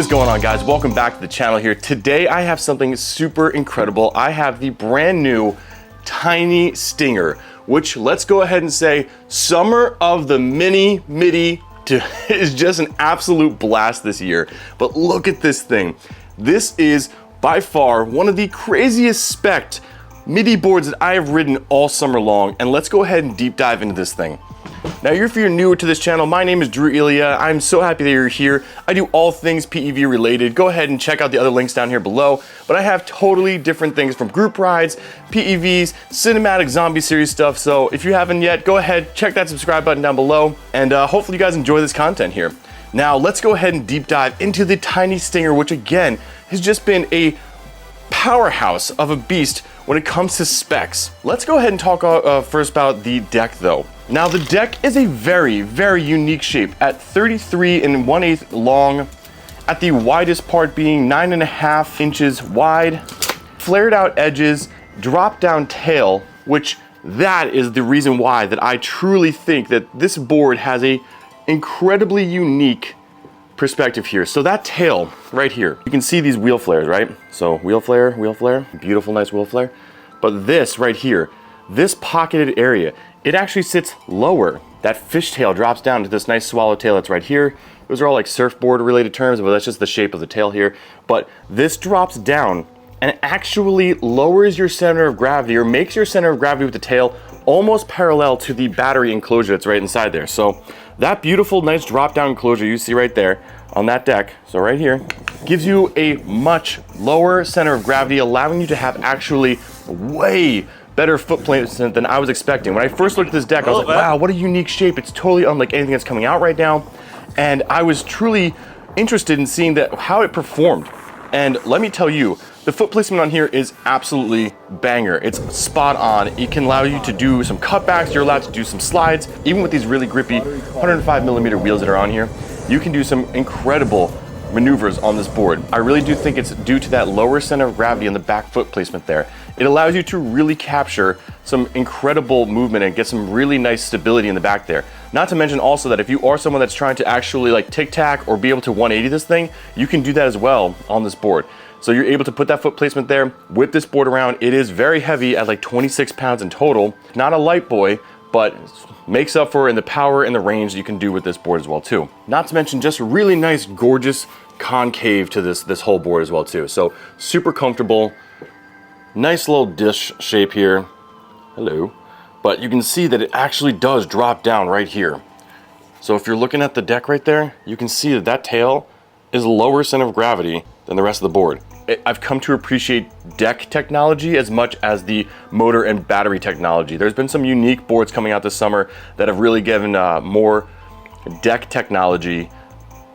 What is going on, guys? Welcome back to the channel here. Today I have something super incredible. I have the brand new Tynee Stinger, which, let's go ahead and say, summer of the mini MIDI is just an absolute blast this year. But look at this thing. This is by far one of the craziest spec'd MIDI boards that I have ridden all summer long, and let's go ahead and deep dive into this thing. Now, if you're newer to this channel, my name is Drew Ilya. I'm so happy that you're here. I do all things PEV related. Go ahead and check out the other links down here below. But I have totally different things from group rides, PEVs, cinematic zombie series stuff. So if you haven't yet, go ahead, check that subscribe button down below, and hopefully you guys enjoy this content here. Now, let's go ahead and deep dive into the Tynee Stinger, which again has just been a powerhouse of a beast when it comes to specs. Let's go ahead and talk first about the deck though. Now, the deck is a very, very unique shape at 33 1/8 long, at the widest part being 9.5 inches wide, flared out edges, drop down tail, which that is the reason why that I truly think that this board has a incredibly unique perspective here. So that tail right here, you can see these wheel flares, right? So wheel flare, beautiful, nice wheel flare. But this right here, this pocketed area, it actually sits lower. That fishtail drops down to this nice swallowtail that's right here. Those are all like surfboard related terms, but that's just the shape of the tail here. But this drops down and actually lowers your center of gravity, or makes your center of gravity with the tail almost parallel to the battery enclosure that's right inside there. So that beautiful, nice drop down enclosure you see right there on that deck, so right here, gives you a much lower center of gravity, allowing you to have actually way better foot placement than I was expecting. When I first looked at this deck, I was like, wow, what a unique shape. It's totally unlike anything that's coming out right now. And I was truly interested in seeing how it performed. And let me tell you, the foot placement on here is absolutely banger. It's spot on. It can allow you to do some cutbacks. You're allowed to do some slides. Even with these really grippy 105mm wheels that are on here, you can do some incredible maneuvers on this board. I really do think it's due to that lower center of gravity on the back foot placement there. It allows you to really capture some incredible movement and get some really nice stability in the back there. Not to mention also that if you are someone that's trying to actually like tic-tac or be able to 180 this thing, you can do that as well on this board. So you're able to put that foot placement there, whip this board around. It is very heavy at like 26 pounds in total. Not a light boy, but makes up for in the power and the range that you can do with this board as well too. Not to mention just really nice, gorgeous concave to this whole board as well too. So super comfortable, nice little dish shape here. Hello. But you can see that it actually does drop down right here. So if you're looking at the deck right there, you can see that that tail is lower center of gravity than the rest of the board. I've come to appreciate deck technology as much as the motor and battery technology. There's been some unique boards coming out this summer that have really given more deck technology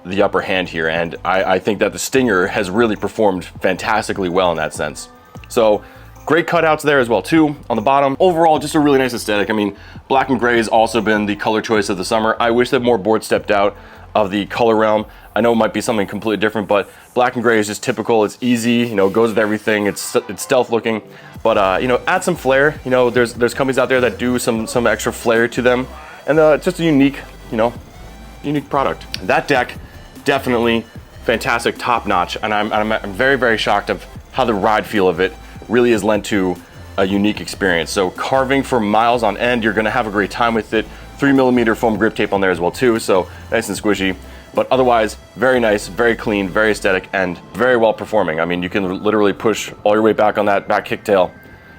the upper hand here, and I think that the Stinger has really performed fantastically well in that sense. So great cutouts there as well too on the bottom. Overall, just a really nice aesthetic. I mean, black and gray has also been the color choice of the summer. I wish that more boards stepped out of the color realm. I know it might be something completely different, but black and gray is just typical. It's easy, you know, goes with everything. It's stealth looking, but you know, add some flair. You know, there's companies out there that do some extra flair to them, and it's just a unique, you know, unique product. That deck, definitely fantastic, top notch, and I'm very, very shocked of how the ride feel of it really is lent to a unique experience. So carving for miles on end, you're gonna have a great time with it. 3mm foam grip tape on there as well too, so nice and squishy. But otherwise, very nice, very clean, very aesthetic, and very well performing. I mean, you can literally push all your weight back on that back kicktail,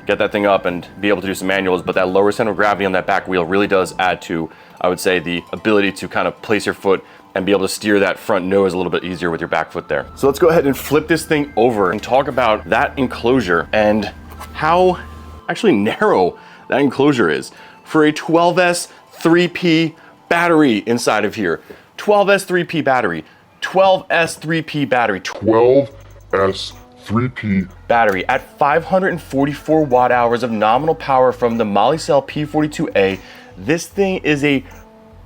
get that thing up and be able to do some manuals, but that lower center of gravity on that back wheel really does add to, I would say, the ability to kind of place your foot and be able to steer that front nose a little bit easier with your back foot there. So let's go ahead and flip this thing over and talk about that enclosure and how actually narrow that enclosure is for a 12S 3P battery inside of here. 12S 3P battery, 12S 3P battery, 12S 3P battery at 544 watt hours of nominal power from the Molicel P42a. This thing is a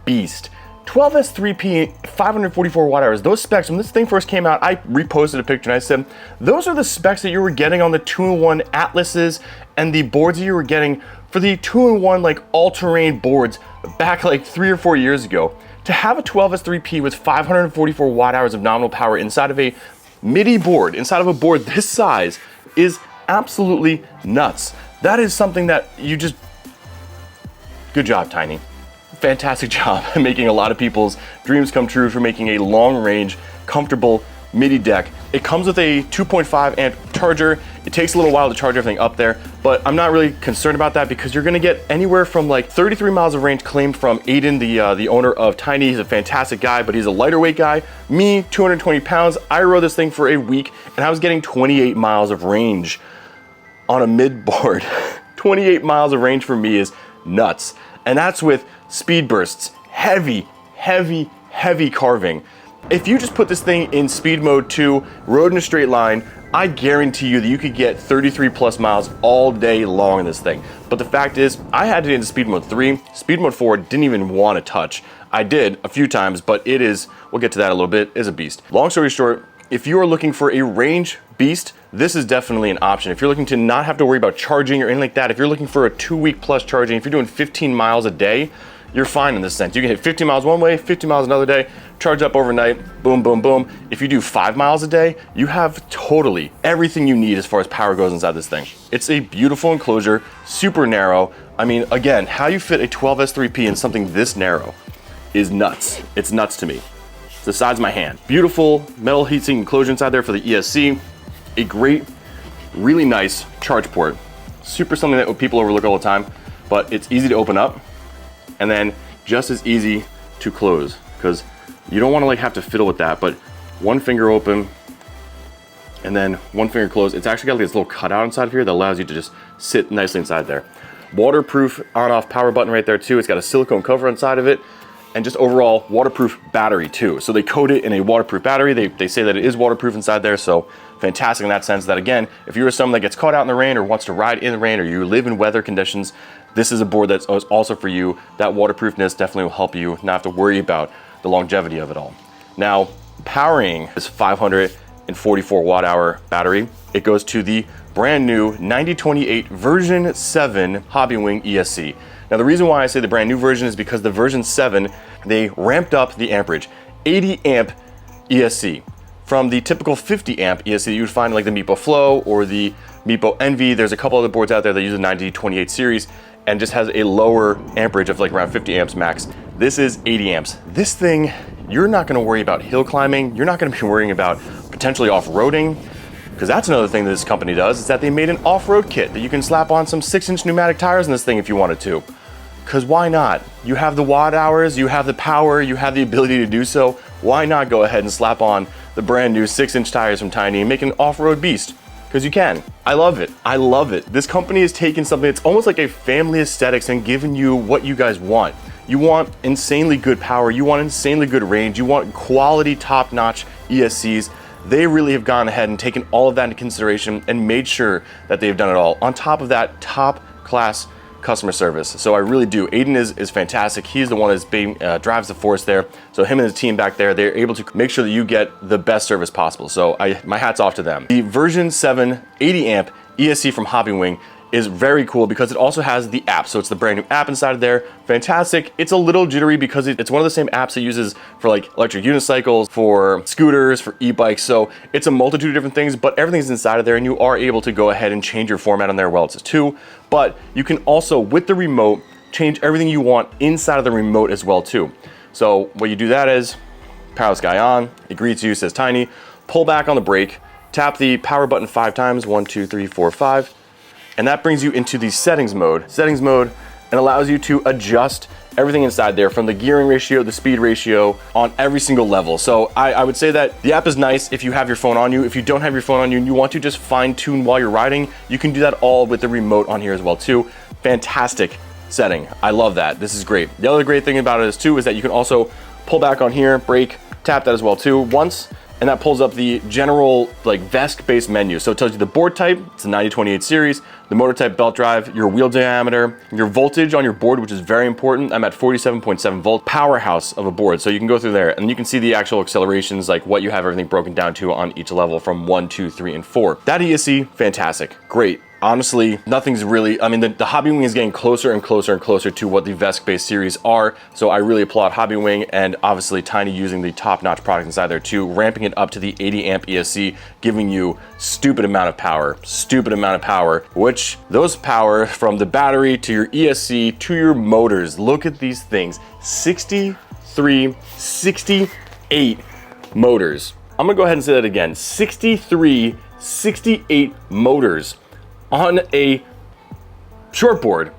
beast. 12S 3P, 544 watt hours. Those specs, when this thing first came out, I reposted a picture and I said, those are the specs that you were getting on the 2-in-1 Atlases and the boards that you were getting for the 2-in-1 like all-terrain boards back like 3 or 4 years ago. To have a 12S3P with 544 watt hours of nominal power inside of a MIDI board, inside of a board this size, is absolutely nuts. That is something that you just, good job, Tynee. Fantastic job at making a lot of people's dreams come true for making a long range, comfortable MIDI deck. It comes with a 2.5 amp charger. It takes a little while to charge everything up there, but I'm not really concerned about that because you're gonna get anywhere from like 33 miles of range claimed from Aiden, the owner of Tynee. He's a fantastic guy, but he's a lighter weight guy. Me, 220 pounds. I rode this thing for a week and I was getting 28 miles of range on a mid board. 28 miles of range for me is nuts. And that's with speed bursts, heavy carving. If you just put this thing in speed mode 2, rode in a straight line, I guarantee you that you could get 33 plus miles all day long in this thing. But the fact is, I had it in speed mode 3, speed mode 4 didn't even want to touch. I did a few times, but it is, we'll get to that in a little bit, is a beast. Long story short, if you are looking for a range beast, this is definitely an option. If you're looking to not have to worry about charging or anything like that, if you're looking for a 2-week plus charging, if you're doing 15 miles a day, you're fine in this sense. You can hit 50 miles one way, 50 miles another day, charge up overnight, boom, boom, boom. If you do 5 miles a day, you have totally everything you need as far as power goes inside this thing. It's a beautiful enclosure, super narrow. I mean, again, how you fit a 12S3P in something this narrow is nuts. It's nuts to me. It's the size of my hand. Beautiful metal heatsink enclosure inside there for the ESC. A great, really nice charge port. Super something that people overlook all the time, but it's easy to open up and then just as easy to close because you don't want to like have to fiddle with that, but one finger open and then one finger closed. It's actually got like this little cutout inside of here that allows you to just sit nicely inside there. Waterproof on-off power button right there too. It's got a silicone cover inside of it and just overall waterproof battery too. So they coat it in a waterproof battery. They say that it is waterproof inside there, so fantastic in that sense that again, if you're someone that gets caught out in the rain or wants to ride in the rain or you live in weather conditions, this is a board that's also for you. That waterproofness definitely will help you not have to worry about the longevity of it all. Now, powering this 544 watt hour battery, it goes to the brand new 9028 version 7 Hobbywing ESC. Now the reason why I say the brand new version is because the version 7, they ramped up the amperage, 80 amp ESC. From the typical 50 amp ESC that you would find like the Meepo Flow or the Meepo Envy. There's a couple other boards out there that use the 9028 series and just has a lower amperage of like around 50 amps max. This is 80 amps. This thing, you're not gonna worry about hill climbing. You're not gonna be worrying about potentially off-roading, because that's another thing that this company does, is that they made an off-road kit that you can slap on some 6-inch pneumatic tires in this thing if you wanted to. Because why not? You have the watt hours, you have the power, you have the ability to do so. Why not go ahead and slap on the brand new 6-inch tires from Tynee and make an off-road beast? Because you can. I love it. I love it. This company has taken something that's almost like a family aesthetics and given you what you guys want. You want insanely good power, you want insanely good range, you want quality top-notch ESCs. They really have gone ahead and taken all of that into consideration and made sure that they've done it all. On top of that, top-class customer service. So I really do. Aiden is fantastic. He's the one that's drives the force there. So him and his team back there, they're able to make sure that you get the best service possible. So my hat's off to them. The version 7 80 amp ESC from Hobbywing is very cool because it also has the app. So it's the brand new app inside of there. Fantastic. It's a little jittery because it's one of the same apps it uses for like electric unicycles, for scooters, for e-bikes. So it's a multitude of different things, but everything's inside of there and you are able to go ahead and change your format on there while it's too. But you can also, with the remote, change everything you want inside of the remote as well too. So what you do that is, power this guy on, it greets you, says Tynee, pull back on the brake, tap the power button 5 times, 1, 2, 3, 4, 5. And that brings you into the settings mode, and allows you to adjust everything inside there from the gearing ratio, the speed ratio on every single level. So I would say that the app is nice if you have your phone on you. If you don't have your phone on you and you want to just fine tune while you're riding, you can do that all with the remote on here as well too. Fantastic setting. I love that. This is great. The other great thing about it is too is that you can also pull back on here, brake, tap that as well too once, and that pulls up the general like VESC-based menu. So it tells you the board type, it's a 9028 series, the motor type, belt drive, your wheel diameter, your voltage on your board, which is very important. I'm at 47.7 volt, powerhouse of a board. So you can go through there and you can see the actual accelerations, like what you have everything broken down to on each level from 1, 2, 3, and 4. That ESC, fantastic, great. Honestly, nothing's really, I mean, the Hobby Wing is getting closer and closer and closer to what the Vesk-based series are. So I really applaud Hobby Wing, and obviously Tynee using the top-notch product inside there too, ramping it up to the 80 amp ESC, giving you stupid amount of power, which those power from the battery to your ESC to your motors. Look at these things, 63, 68 motors. I'm gonna go ahead and say that again, 63, 68 motors on a shortboard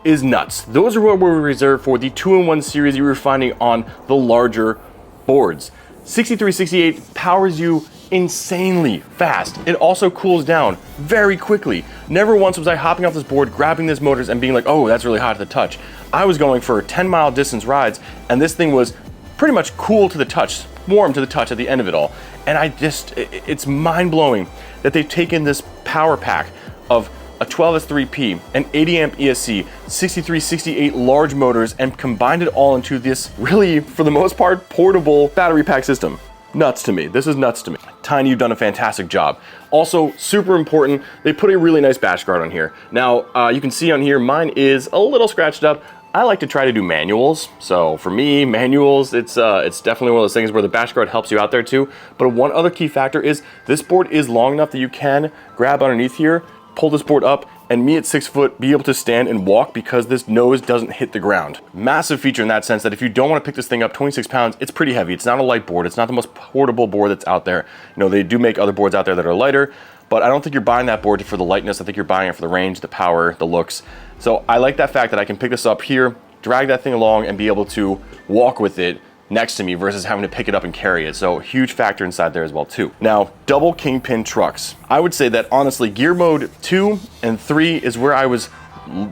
is nuts. Those are what were reserved for the 2-in-1 series you were finding on the larger boards. 63, 68 powers you insanely fast. It also cools down very quickly. Never once was I hopping off this board, grabbing this motors and being like, oh, that's really hot to the touch. I was going for 10-mile distance rides, and this thing was pretty much cool to the touch, warm to the touch at the end of it all. And it's mind-blowing that they've taken this power pack of a 12S3P, an 80 amp ESC, 63, 68 large motors, and combined it all into this really, for the most part, portable battery pack system. Nuts to me. This is nuts to me. Tynee, you've done a fantastic job. Also, super important, they put a really nice bash guard on here. Now, you can see on here, mine is a little scratched up. I like to try to do manuals. So for me, manuals, it's definitely one of those things where the bash guard helps you out there too. But one other key factor is this board is long enough that you can grab underneath here, pull this board up, and me at 6 foot be able to stand and walk because this nose doesn't hit the ground. Massive feature in that sense that if you don't want to pick this thing up, 26 pounds, it's pretty heavy. It's not a light board. It's not the most portable board that's out there. You know, they do make other boards out there that are lighter, but I don't think you're buying that board for the lightness. I think you're buying it for the range, the power, the looks. So I like that fact that I can pick this up here, drag that thing along, and be able to walk with it next to me versus having to pick it up and carry it. So huge factor inside there as well too. Now, double kingpin trucks. I would say that honestly, gear mode 2 and 3 is where I was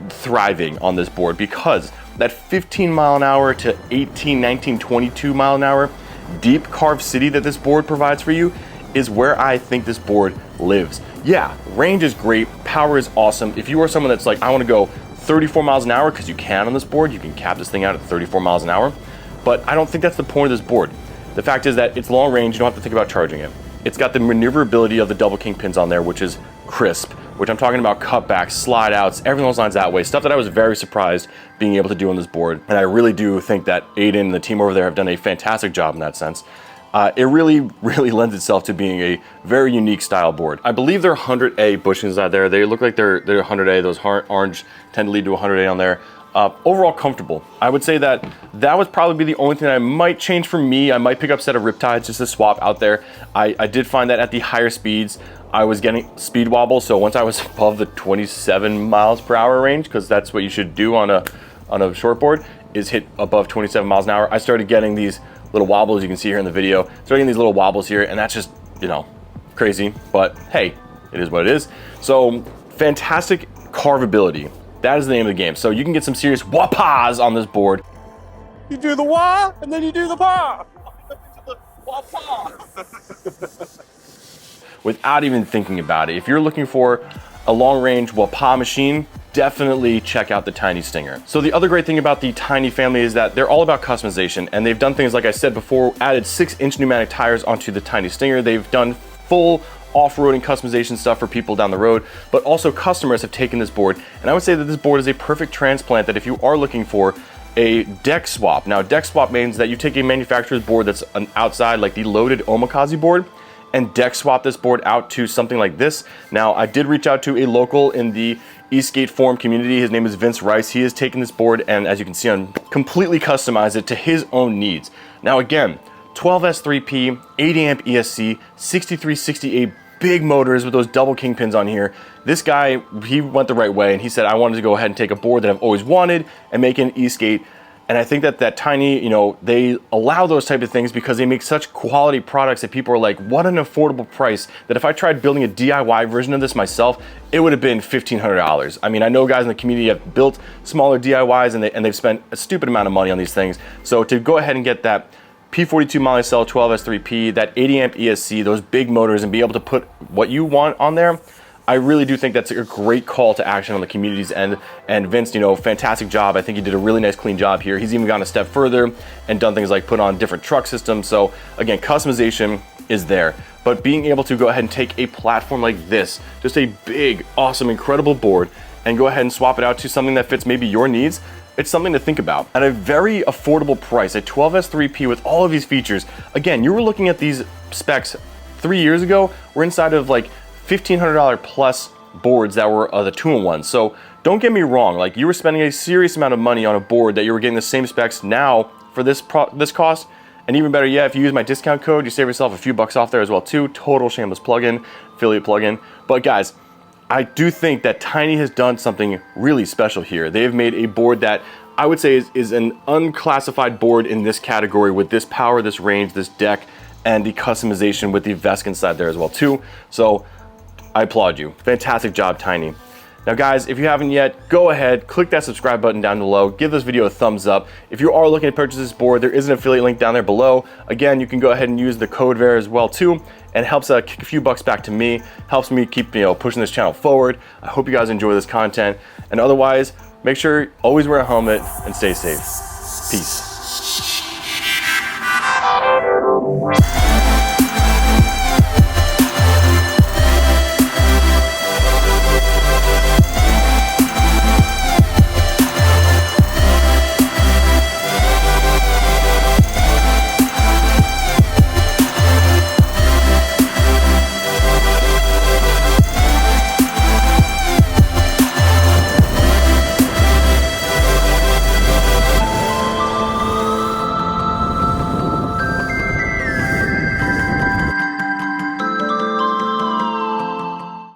thriving on this board because that 15 mile an hour to 18, 19, 22 mile an hour deep Carve city that this board provides for you is where I think this board lives. Yeah, range is great, power is awesome. If you are someone that's like, I want to go 34 miles an hour, because you can on this board, you can cap this thing out at 34 miles an hour. But I don't think that's the point of this board. The fact is that it's long range, you don't have to think about charging it. It's got the maneuverability of the double kingpins on there, which is crisp, which I'm talking about cutbacks, slide outs, everything those lines that way. Stuff that I was very surprised being able to do on this board. And I really do think that Aiden and the team over there have done a fantastic job in that sense. It really lends itself to being a very unique style board. I believe they're 100A bushings out there. They look like they're 100A. Those orange tend to lead to 100A on there. Overall comfortable. I would say that would probably be the only thing that I might change for me. I might pick up a set of riptides just to swap out there. I did find that at the higher speeds, I was getting speed wobble. So once I was above the 27 miles per hour range, because that's what you should do on a short board, is hit above 27 miles an hour. I started getting these little wobbles you can see here in the video. Started getting these little wobbles here, and that's just, you know, crazy. But hey, it is what it is. So fantastic carvability. That is the name of the game. So you can get some serious wah-pahs on this board. You do the wah, and then you do the pah. Without even thinking about it. If you're looking for a long-range wah-pah machine, definitely check out the Tynee Stinger. So the other great thing about the Tynee family is that they're all about customization, and they've done things, like I said before, added 6-inch pneumatic tires onto the Tynee Stinger. They've done full off-roading customization stuff for people down the road, but also customers have taken this board, and I would say that this board is a perfect transplant that if you are looking for a deck swap. Now, deck swap means that you take a manufacturer's board that's an outside, like the loaded Omikaze board, and deck swap this board out to something like this. Now, I did reach out to a local in the Eastgate Forum community. His name is Vince Rice. He has taken this board and, as you can see, completely customized it to his own needs. Now, again, 12S3P, 80 amp ESC, 6368 big motors with those double kingpins on here. This guy, he went the right way, and he said, I wanted to go ahead and take a board that I've always wanted and make an Eastgate. And I think that Tynee, you know, they allow those type of things because they make such quality products that people are like, what an affordable price, that if I tried building a DIY version of this myself, it would have been $1,500. I mean, I know guys in the community have built smaller DIYs and they've spent a stupid amount of money on these things. So to go ahead and get that P42a Molicel 12S3P, that 80 amp ESC, those big motors, and be able to put what you want on there, I really do think that's a great call to action on the community's end. And Vince, you know, fantastic job. I think he did a really nice, clean job here. He's even gone a step further and done things like put on different truck systems. So again, customization is there. but being able to go ahead and take a platform like this, just a big, awesome, incredible board, and go ahead and swap it out to something that fits maybe your needs, it's something to think about. At a very affordable price, a 12S3P with all of these features, again, you were looking at these specs 3 years ago, we're inside of like $1,500 plus boards that were the 2-in-1. So don't get me wrong, like you were spending a serious amount of money on a board that you were getting the same specs now for this cost. And even better yet, if you use my discount code, you save yourself a few bucks off there as well too. Total shameless plugin, affiliate plugin. But guys, I do think that Tynee has done something really special here. They have made a board that I would say is an unclassified board in this category with this power, this range, this deck, and the customization with the Vesk inside there as well too. So I applaud you. Fantastic job, Tynee. Now guys, if you haven't yet, go ahead, click that subscribe button down below, give this video a thumbs up. If you are looking to purchase this board, there is an affiliate link down there below. Again, you can go ahead and use the code there as well too, and it helps kick a few bucks back to me, helps me keep pushing this channel forward. I hope you guys enjoy this content, and otherwise, make sure you always wear a helmet and stay safe. Peace.